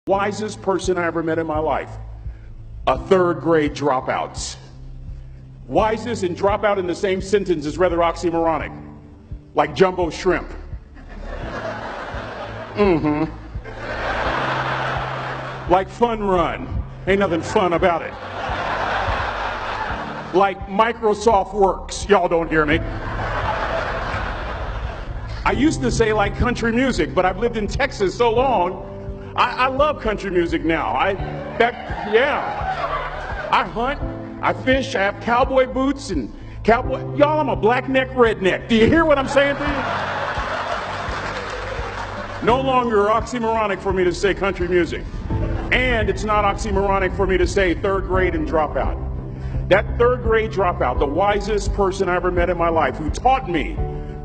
Wisest person I ever met in my life, a third grade dropout. Wisest and dropout in the same sentence is rather oxymoronic, like jumbo shrimp. Like fun run, ain't nothing fun about it. Like Microsoft Works, y'all don't hear me. I used to say like country music, but I've lived in Texas so long, I love country music now. I hunt, I fish, I have cowboy boots and cowboy. Y'all, I'm a black neck redneck. Do you hear what I'm saying to you? No longer oxymoronic for me to say country music. And it's not oxymoronic for me to say third grade and dropout. That third grade dropout, the wisest person I ever met in my life, who taught me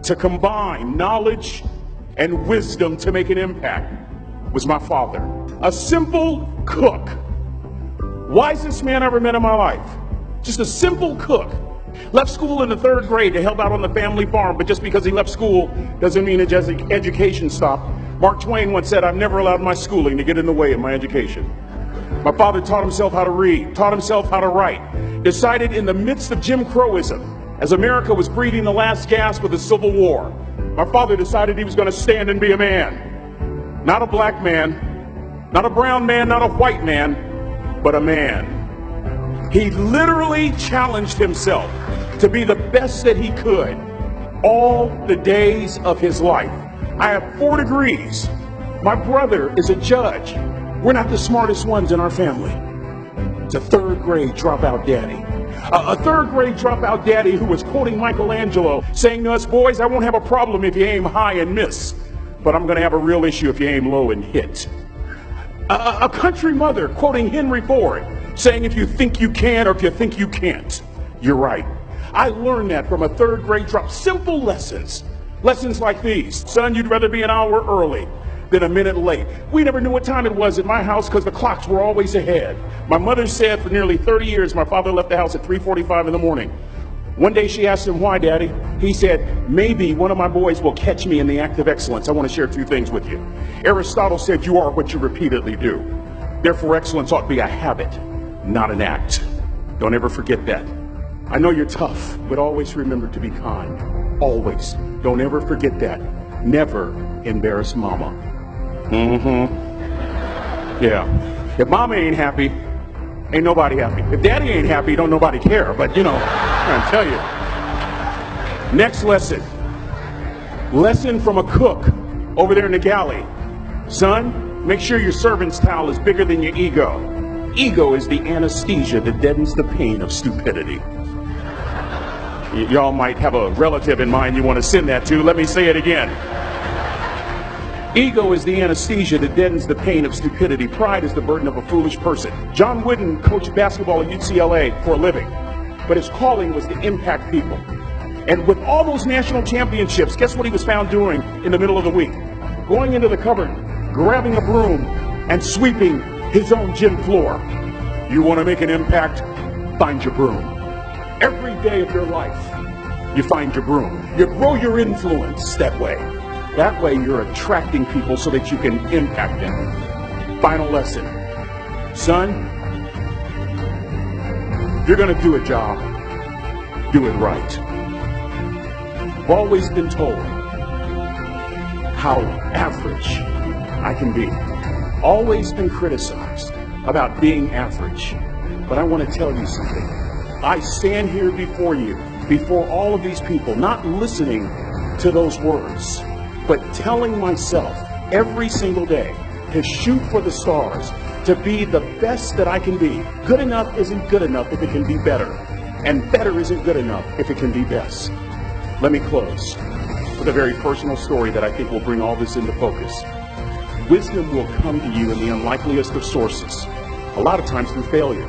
to combine knowledge and wisdom to make an impact, was my father. A simple cook. Wisest man I ever met in my life. Just a simple cook. Left school in the third grade to help out on the family farm, but just because he left school doesn't mean his education stopped. Mark Twain once said, "I've never allowed my schooling to get in the way of my education." My father taught himself how to read, taught himself how to write, decided in the midst of Jim Crowism, as America was breathing the last gasp of the Civil War, my father decided he was going to stand and be a man. Not a black man, not a brown man, not a white man, but a man. He literally challenged himself to be the best that he could all the days of his life. I have 4 degrees. My brother is a judge. We're not the smartest ones in our family. It's a third grade dropout daddy. A third grade dropout daddy who was quoting Michelangelo, saying to us, "Boys, I won't have a problem if you aim high and miss, but I'm going to have a real issue if you aim low and hit." A country mother quoting Henry Ford, saying, "If you think you can or if you think you can't, you're right." I learned that from a third grade drop. Simple lessons. Lessons like these. Son, you'd rather be an hour early than a minute late. We never knew what time it was at my house because the clocks were always ahead. My mother said for nearly 30 years my father left the house at 3:45 in the morning. One day she asked him, "Why, Daddy?" He said, "Maybe one of my boys will catch me in the act of excellence. I want to share 2 things with you." Aristotle said, "You are what you repeatedly do." Therefore, excellence ought to be a habit, not an act. Don't ever forget that. I know you're tough, but always remember to be kind. Always. Don't ever forget that. Never embarrass mama. Yeah. If mama ain't happy, ain't nobody happy. If daddy ain't happy, don't nobody care. But I'm trying to tell you. Next lesson. Lesson from a cook over there in the galley. Son, make sure your servant's towel is bigger than your ego. Ego is the anesthesia that deadens the pain of stupidity. Y'all might have a relative in mind you want to send that to. Let me say it again. Ego is the anesthesia that deadens the pain of stupidity. Pride is the burden of a foolish person. John Wooden coached basketball at UCLA for a living, but his calling was to impact people. And with all those national championships, guess what he was found doing in the middle of the week? Going into the cupboard, grabbing a broom, and sweeping his own gym floor. You want to make an impact? Find your broom. Every day of your life, you find your broom. You grow your influence that way. That way you're attracting people so that you can impact them. Final lesson. Son, if you're going to do a job, do it right. I've always been told how average I can be. Always been criticized about being average. But I want to tell you something. I stand here before you, before all of these people, not listening to those words, but telling myself every single day to shoot for the stars, to be the best that I can be. Good enough isn't good enough if it can be better, and better isn't good enough if it can be best. Let me close with a very personal story that I think will bring all this into focus. Wisdom will come to you in the unlikeliest of sources, a lot of times through failure.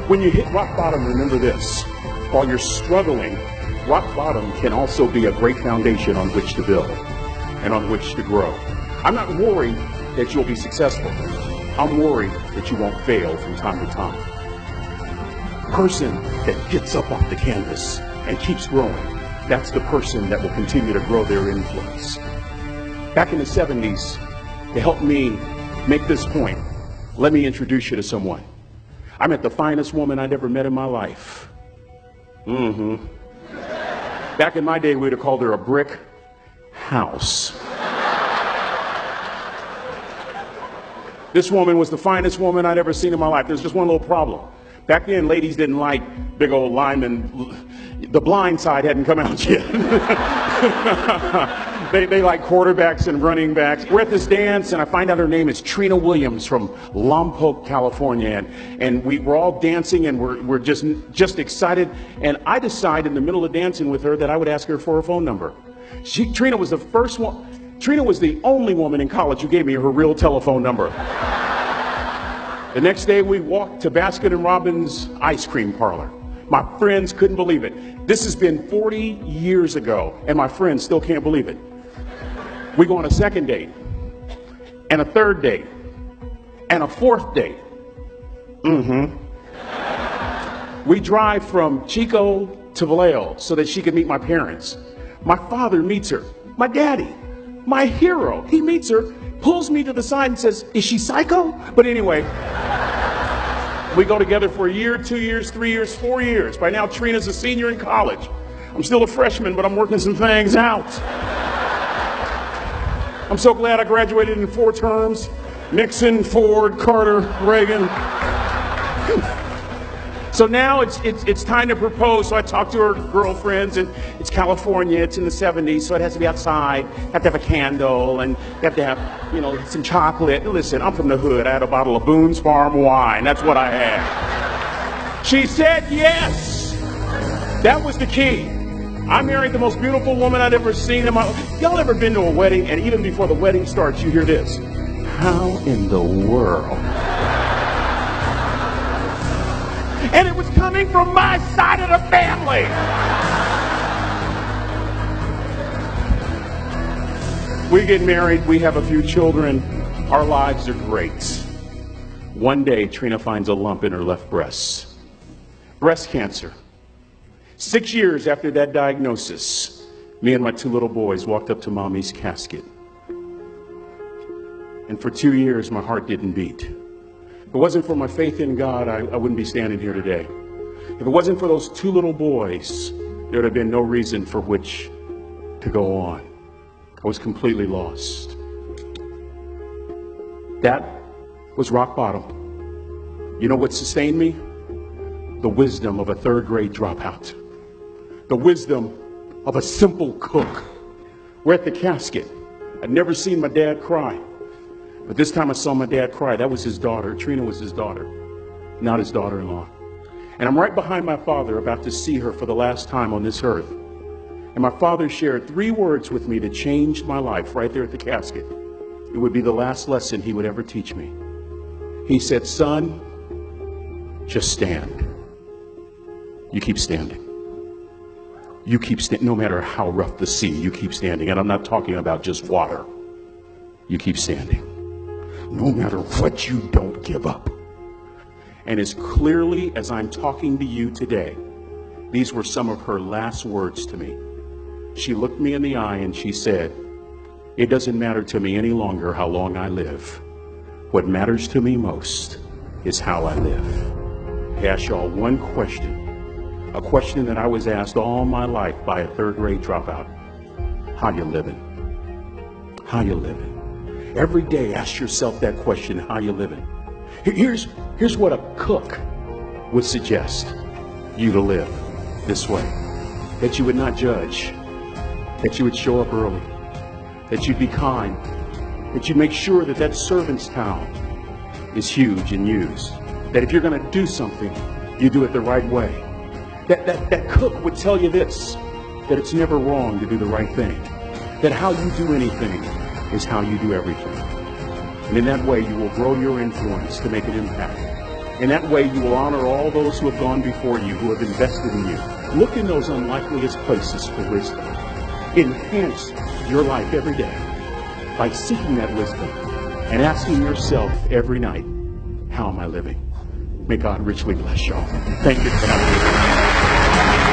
When you hit rock bottom, remember this. While you're struggling, rock bottom can also be a great foundation on which to build and on which to grow. I'm not worried that you'll be successful. I'm worried that you won't fail from time to time. Person that gets up off the canvas and keeps growing, that's the person that will continue to grow their influence. Back in the 70s, to help me make this point, Let me introduce you to someone. I met the finest woman I'd ever met in my life. Back in my day, we'd have called her a brick house. This woman was the finest woman I'd ever seen in my life. There's just one little problem. Back then, ladies didn't like big old linemen. The Blind Side hadn't come out yet. They like quarterbacks and running backs. We're at this dance, and I find out her name is Trina Williams from Lompoc, California. And we're all dancing, and we're just excited. And I decide in the middle of dancing with her that I would ask her for her phone number. Trina was the first one. Trina was the only woman in college who gave me her real telephone number. The next day, we walked to Baskin & Robbins ice cream parlor. My friends couldn't believe it. This has been 40 years ago, and my friends still can't believe it. We go on a second date, and a third date, and a fourth date. We drive from Chico to Vallejo so that she could meet my parents. My father meets her. My daddy, my hero, he meets her, pulls me to the side and says, "Is she psycho?" But anyway, we go together for a year, 2 years, 3 years, 4 years. By now, Trina's a senior in college. I'm still a freshman, but I'm working some things out. I'm so glad I graduated in 4 terms. Nixon, Ford, Carter, Reagan. So now it's time to propose. So I talk to her girlfriends, and it's California. It's in the 70s, so it has to be outside. You have to have a candle, and you have to have, some chocolate. Listen, I'm from the hood. I had a bottle of Boone's Farm wine. That's what I had. She said yes. That was the key. I married the most beautiful woman I'd ever seen in my life. Y'all ever been to a wedding, and even before the wedding starts, you hear this? How in the world? And it was coming from my side of the family. We get married, we have a few children, our lives are great. One day, Trina finds a lump in her left breast. Breast cancer. 6 years after that diagnosis, me and my 2 little boys walked up to Mommy's casket. And for 2 years, my heart didn't beat. If it wasn't for my faith in God, I wouldn't be standing here today. If it wasn't for those 2 little boys, there would have been no reason for which to go on. I was completely lost. That was rock bottom. You know what sustained me? The wisdom of a 3rd grade dropout. The wisdom of a simple cook. We're at the casket. I'd never seen my dad cry. But this time I saw my dad cry. That was his daughter. Trina was his daughter, not his daughter-in-law. And I'm right behind my father, about to see her for the last time on this earth. And my father shared 3 words with me that changed my life right there at the casket. It would be the last lesson he would ever teach me. He said, "Son, just stand. You keep standing. You keep standing, no matter how rough the sea, you keep standing." And I'm not talking about just water. You keep standing. No matter what, you don't give up. And as clearly as I'm talking to you today, these were some of her last words to me. She looked me in the eye and she said, "It doesn't matter to me any longer how long I live. What matters to me most is how I live." I ask y'all one question, a question that I was asked all my life by a 3rd grade dropout. How you living? How you living? Every day ask yourself that question, how you living? Here's what a cook would suggest you to live this way. That you would not judge, that you would show up early, that you'd be kind, that you'd make sure that that servant's towel is huge and used, that if you're going to do something, you do it the right way. That cook would tell you this, that it's never wrong to do the right thing, that how you do anything is how you do everything. And in that way, you will grow your influence to make an impact. In that way, you will honor all those who have gone before you, who have invested in you. Look in those unlikeliest places for wisdom. Enhance your life every day by seeking that wisdom and asking yourself every night, how am I living? May God richly bless y'all. Thank you for having me.